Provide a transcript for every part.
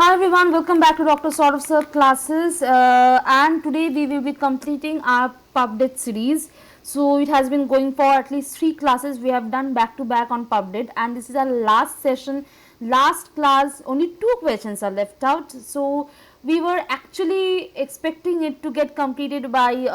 Hi everyone, welcome back to Dr. Saurav Sir classes and today we will be completing our PUBDET series. So it has been going for at least 3 classes. We have done back to back on PUBDET and this is our last session, last class. Only 2 questions are left out. So we were actually expecting it to get completed by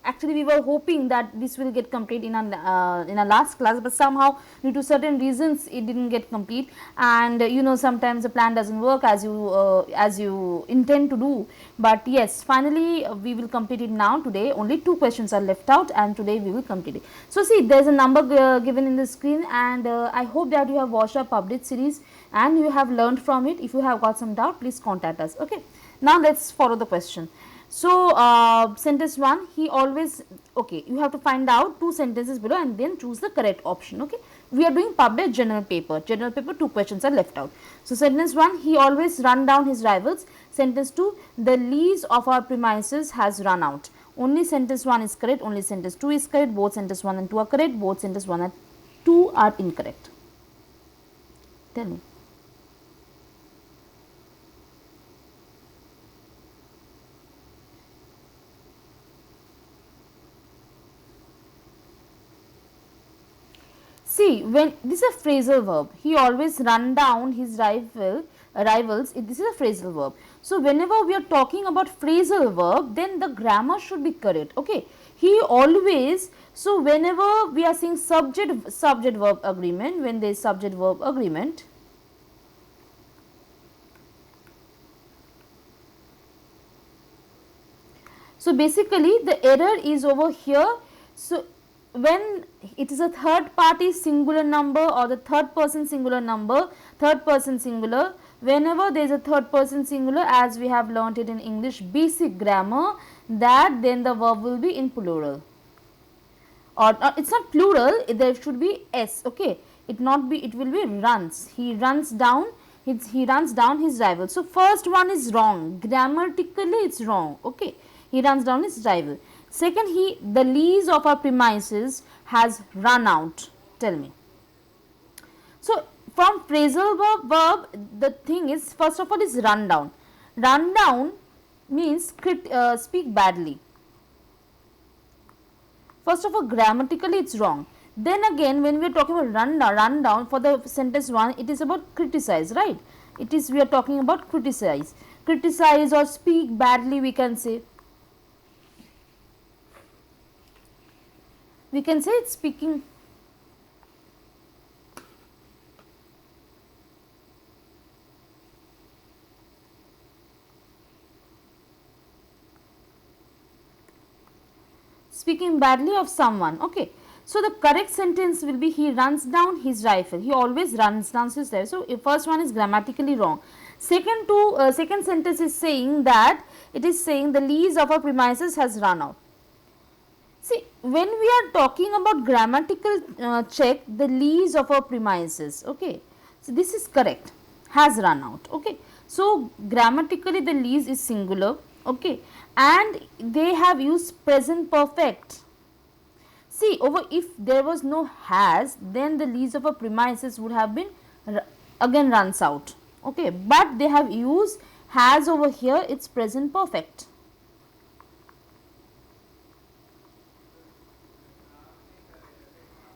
actually we were hoping that this will get complete in a last class, but somehow due to certain reasons it didn't get complete. And you know, sometimes the plan doesn't work as you intend to do, but yes, finally we will complete it now. Today only 2 questions are left out and today we will complete it. So see, there's a number given in the screen, and I hope that you have watched our PUBDET series and you have learned from it. If you have got some doubt, please contact us. Okay, now let's follow the question. So sentence 1, he always, okay, you have to find out 2 sentences below and then choose the correct option. Okay, we are doing PUBDET general paper, 2 questions are left out. So sentence 1, he always run down his rivals. Sentence 2, the lease of our premises has run out. Only sentence 1 is correct, only sentence 2 is correct, both sentence 1 and 2 are correct, both sentence 1 and 2 are incorrect. Tell me. See, when this is a phrasal verb, he always run down his rivals. This is a phrasal verb. So whenever we are talking about phrasal verb, then the grammar should be correct. Okay, he always. So whenever we are saying subject verb agreement, when there is subject verb agreement, so basically the error is over here. So when it is a third party singular number or the third person singular number, third person singular, whenever there is a third person singular, as we have learnt it in English basic grammar, that then the verb will be in plural, or it's not plural, there should be s. Okay, it will be runs. He runs down his rival. So first one is wrong, grammatically it's wrong. Okay, he runs down his rival. Second, the lease of our premises has run out. Tell me. So from phrasal verb, the thing is, first of all, is run down. Run down means speak badly. First of all, grammatically it's wrong. Then again, when we are talking about run down for the sentence 1, it is about criticize, right? We are talking about criticize or speak badly, we can say. We can say it's speaking. Speaking badly of someone. Okay. So the correct sentence will be he runs down his rifle. He always runs down his rifle. So first one is grammatically wrong. Second sentence is saying that it is saying the lease of our premises has run out. See, when we are talking about grammatical check, the lease of our premises, okay, so this is correct, has run out. Okay, so grammatically the lease is singular. Okay, and they have used present perfect. See, over if there was no has, then the lease of a premises would have been again runs out. Okay, but they have used has over here, it's present perfect.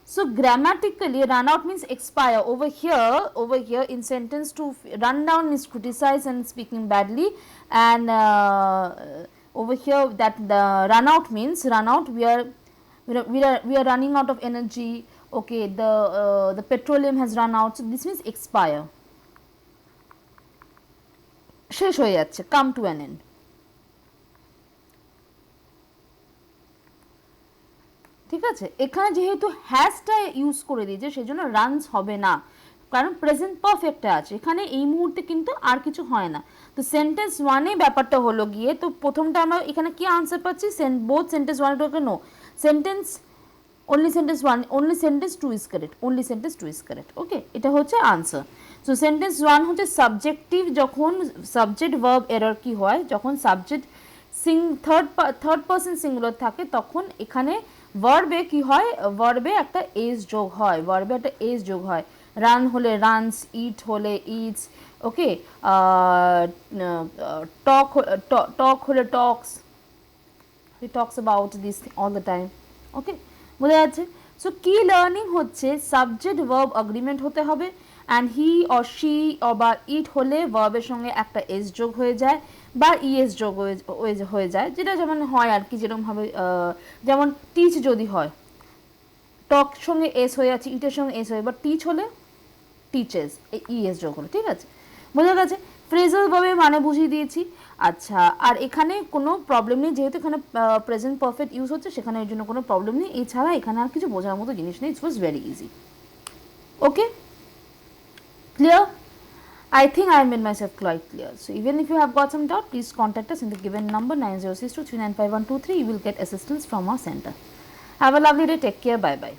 So grammatically run out means expire. Over here in sentence 2, run down means criticize and speaking badly, and over here that the run out means we are running out of energy. Okay, the petroleum has run out, so this means expire. শেষ হয়ে যাচ্ছে, come to an end. ঠিক আছে, এখানে যেহেতু হ্যাজটা use করে দিয়েছে সেজন্য রানস হবে না, কারণ প্রেজেন্ট পারফেক্টে আছে। এখানে এই মুহূর্তে কিন্তু আর কিছু হয় না। তো সেন্টেন্স 1 এ ব্যাপারটা হলো গিয়ে, তো প্রথমটা আমরা এখানে কি আনসার পাচ্ছি, বোথ সেন্টেন্স 1 এর no sentence, only sentence 1, only sentence 2 is correct, only sentence 2 is correct. ওকে, এটা হচ্ছে আনসার। সো সেন্টেন্স 1 হচ্ছে সাবজেক্টিভ, যখন সাবজেক্ট ভার্ব এরর কি হয়, যখন সাবজেক্ট থার্ড পারসন সিঙ্গুলার থাকে তখন এখানে ভার্বে কি হয়, ভার্বে একটা এস যোগ হয়, ভার্বে একটা এস যোগ হয়। রান হলে রানস, ইট হলে ইটস, ওকে, টক টক হলে টক্স, he talks about this all the time, okay, বোঝা যাচ্ছে। সো কি লার্নিং হচ্ছে সাবজেক্ট ভার্ব এগ্রিমেন্ট হতে হবে, অ্যান্ড হি অর শি বা ইট হলে ভার্বের সঙ্গে একটা এস যোগ হয়ে যায় বা ইএস যোগ হয়ে যায়, যেটা যেমন হয় আর কি, যেরকমভাবে যেমন টিচ যদি হয়, টক সঙ্গে এস হয়ে যাচ্ছে, ইটের সঙ্গে এস হয়ে, বা টিচ হলে টিচেস, ইএস যোগ হলো, ঠিক আছে, বোঝা গেছে। ফ্রেজাল ভাবে মানে বুঝিয়ে দিয়েছি। আচ্ছা, আর এখানে কোনো প্রবলেম নেই, যেহেতু এখানে প্রেজেন্ট পারফেক্ট ইউজ হচ্ছে, সেখানে এর জন্য কোনো প্রবলেম নেই। এছাড়া এখানে আর কিছু বোঝার মতো জিনিস নেই, it's was very easy, okay, clear? I think I made myself quite clear. So even if you have got some doubt, please contact us in the given number 9062395123. You will get assistance from our center. Have a lovely day. Take care. Bye bye.